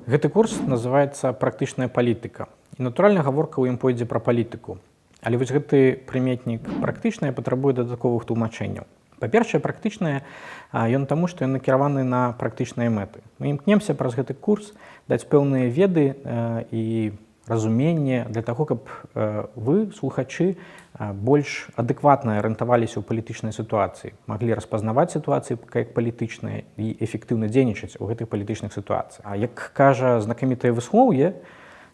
Гэты курс называецца практычная палітыка. І натуральна гаворка ў ім пойдзе пра палітыку. Але вось гэты прыметнік практычная патрабуе дадатковых тлумачэнняў. Па-першае, практычная ён таму, што ён накіраваны на практычныя мэты. Мы імкнемся праз гэты курс даць пэўныя веды і разуменне для таго, каб вы, слухачы, больш адэкватна арыентаваліся ў палітычнай сітуацыі, маглі распазнаваць сітуацыі як палітычныя і эфектыўна дзейнічаць у гэтых палітычных сітуацыях. А як кажа знакамітае выслоўе,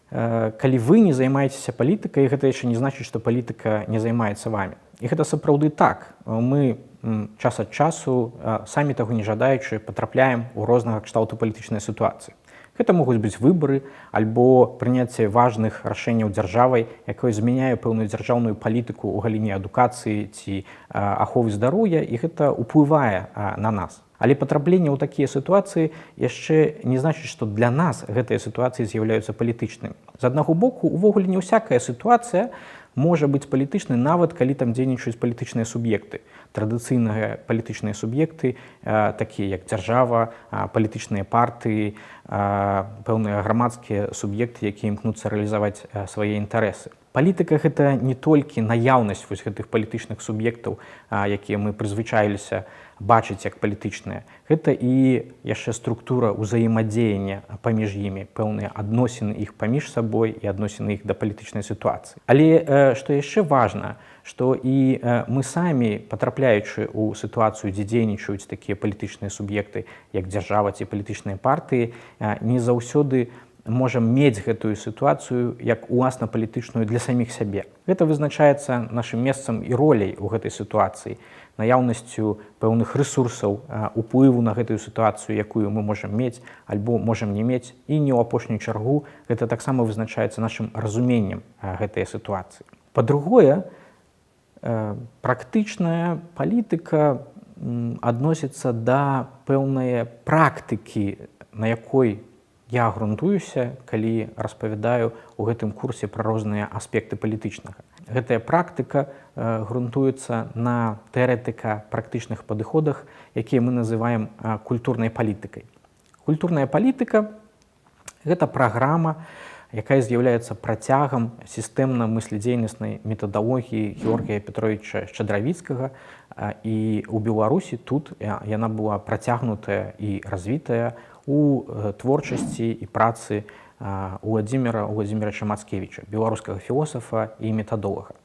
калі вы не займаецеся палітыкай, гэта яшчэ не значыць, што палітыка не займаецца вамі. І гэта сапраўды так. Мы час ад часу, самі таго не жадаючы, патрапляем у рознага кшталту палітычнай сітуацыі. Гэта могуць быць выбары альбо прыняцце важных рашэнняў дзяржавай, якое змяняе пэўную дзяржаўную палітыку ў галіне адукацыі ці аховы здароўя, і гэта ўплывае на нас. Але патрапленне ў такія сітуацыі яшчэ не значыць, што для нас гэтыя сітуацыі з'яўляюцца палітычнымі. З аднаго боку, увогуле не ўсякая сітуацыя можа быць палітычнай, нават калі там дзейнічаюць палітычныя суб'екты. Традыцыйныя палітычныя суб'екты, такія як дзяржава, палітычныя партыі, пэўныя грамадскія суб'екты, якія імкнуцца рэалізаваць свае інтарэсы. Палітыка — гэта не толькі наяўнасць вось гэтых палітычных суб'ектаў, якія мы прызвычаіліся бачыць як палітычныя. Гэта і яшчэ структура ўзаемадзеяння паміж імі, пэўныя адносіны іх паміж сабой і адносіны іх да палітычнай сітуацыі. Але што яшчэ важна, што і мы самі, патрапляючы ў сітуацыю, дзе дзейнічаюць такія палітычныя суб'екты, як дзяржава ці палітычныя партыі, не заўсёды можам мець гэтую сітуацыю як уласна палітычную для саміх сябе. Гэта вызначаецца нашым месцам і роляй у гэтай сітуацыі, наяўнасцю пэўных рэсурсаў, уплыву на гэтую сітуацыю, якую мы можам мець альбо можам не мець, і не ў апошнюю чаргу гэта таксама вызначаецца нашым разуменнем гэтай сітуацыі. Па-другое, практычная палітыка адносіцца да пэўнай практыкі, на якой я грунтуюся, калі распавядаю ў гэтым курсе пра розныя аспекты палітычнага. Гэтая практыка грунтуецца на тэарэтыка-практычных падыходах, якія мы называем культурнай палітыкай. Культурная палітыка — гэта праграма, якая з'яўляецца працягам сістэмна-мыследзейнаснай метадалогіі Георгія Петровича Шчадравіцкага, і ў Беларусі тут яна была працягнутая і развітая у творчасці і працы Уладзіміра Владзіміровича Мацкевіча, беларускага філосафа і метадолага.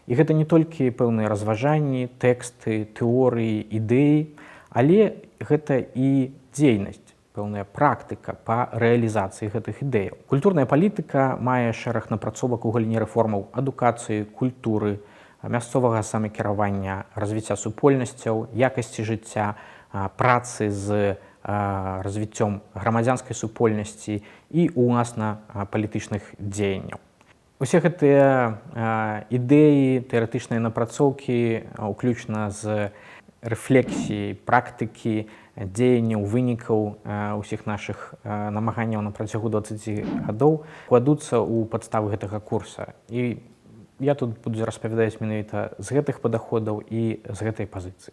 І гэта не толькі пэўныя разважанні, тэксты, тэорыі, ідэі, але гэта і дзейнасць, пэўная практыка па рэалізацыі гэтых ідэяў. Культурная палітыка мае шэраг напрацовак у галіне рэформаў адукацыі, культуры, мясцовага самакіравання, развіцця супольнасцяў, якасці жыцця, працы з развіццём грамадзянскай супольнасці і уласна палітычных дзеянняў. Усе гэтыя ідэі, тэарэтычныя напрацоўкі, уключна з рэфлексіяй, практыкі, дзеянняў, вынікаў усіх нашых намаганняў на працягу 20 гадоў кладуцца ў падставы гэтага курса. І я тут буду распавядаць менавіта з гэтых падаходаў і з гэтай пазіцыі.